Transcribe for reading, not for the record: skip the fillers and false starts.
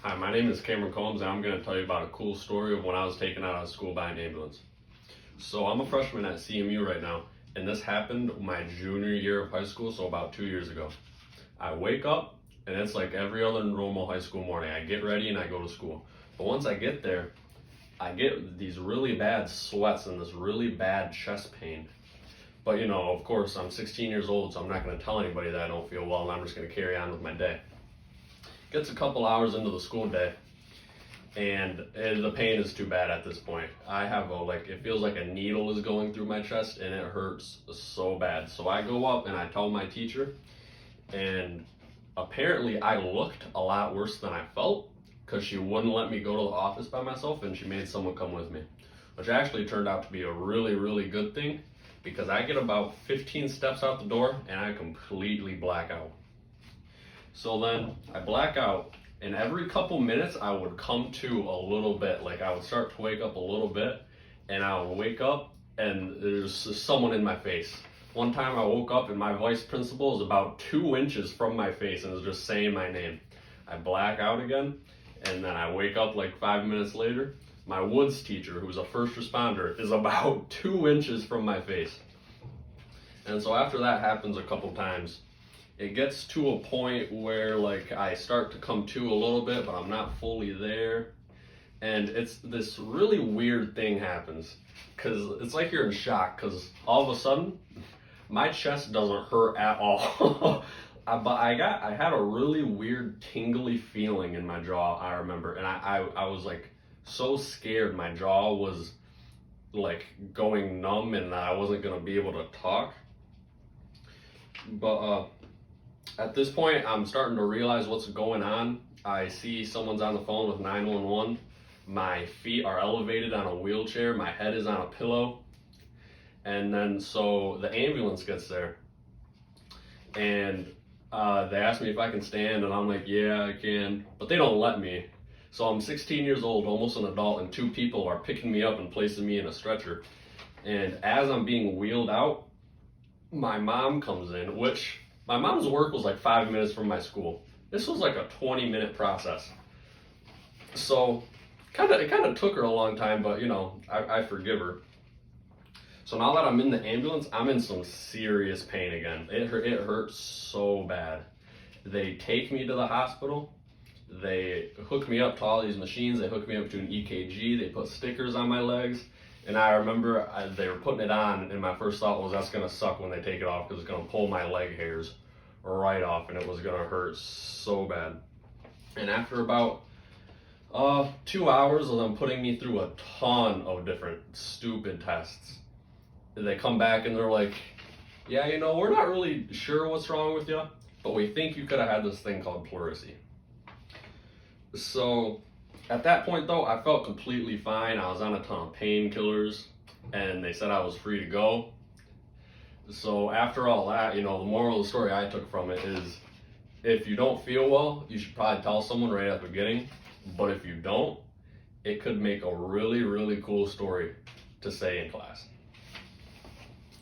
Hi, my name is Cameron Combs, and I'm going to tell you about a cool story of when I was taken out of school by an ambulance. So I'm a freshman at CMU right now, and this happened my junior year of high school, so about 2 years ago. I wake up, and it's like every other normal high school morning. I get ready and I go to school. But once I get there, I get these really bad sweats and this really bad chest pain. But of course, I'm 16 years old, so I'm not going to tell anybody that I don't feel well, and I'm just going to carry on with my day. Gets a couple hours into the school day, and the pain is too bad at this point. I have it feels like a needle is going through my chest, and it hurts so bad. So I go up and I tell my teacher, and apparently I looked a lot worse than I felt, because she wouldn't let me go to the office by myself, and she made someone come with me, which actually turned out to be a really, really good thing, because I get about 15 steps out the door and I completely black out. So then I black out, and every couple minutes I would come to a little bit. Like I would start to wake up a little bit, and I would wake up and there's someone in my face. One time I woke up and my vice principal is about 2 inches from my face and is just saying my name. I black out again, and then I wake up like 5 minutes later. My woods teacher, who's a first responder, is about 2 inches from my face. And so after that happens a couple times, it gets to a point where I start to come to a little bit, but I'm not fully there. And it's this really weird thing happens, because it's like you're in shock, because all of a sudden my chest doesn't hurt at all. But I had a really weird tingly feeling in my jaw, I remember, and I was so scared. My jaw was going numb, and I wasn't gonna be able to talk. But at this point, I'm starting to realize what's going on. I see someone's on the phone with 911. My feet are elevated on a wheelchair. My head is on a pillow. And then so the ambulance gets there, and they ask me if I can stand, and I'm like, yeah, I can. But they don't let me. So I'm 16 years old, almost an adult, and 2 people are picking me up and placing me in a stretcher. And as I'm being wheeled out, my mom comes in, which my mom's work was 5 minutes from my school. This was a 20-minute process. So it kind of took her a long time, but I forgive her. So now that I'm in the ambulance, I'm in some serious pain again. It hurts so bad. They take me to the hospital. They hook me up to all these machines. They hook me up to an EKG. They put stickers on my legs. And I remember they were putting it on, and my first thought was, that's going to suck when they take it off, because it's going to pull my leg hairs right off, and it was going to hurt so bad. And after about 2 hours of them putting me through a ton of different stupid tests, they come back and they're like, yeah, we're not really sure what's wrong with you, but we think you could have had this thing called pleurisy. So at that point, though, I felt completely fine. I was on a ton of painkillers, and they said I was free to go. So after all that, the moral of the story I took from it is, if you don't feel well, you should probably tell someone right at the beginning. But if you don't, it could make a really, really cool story to say in class.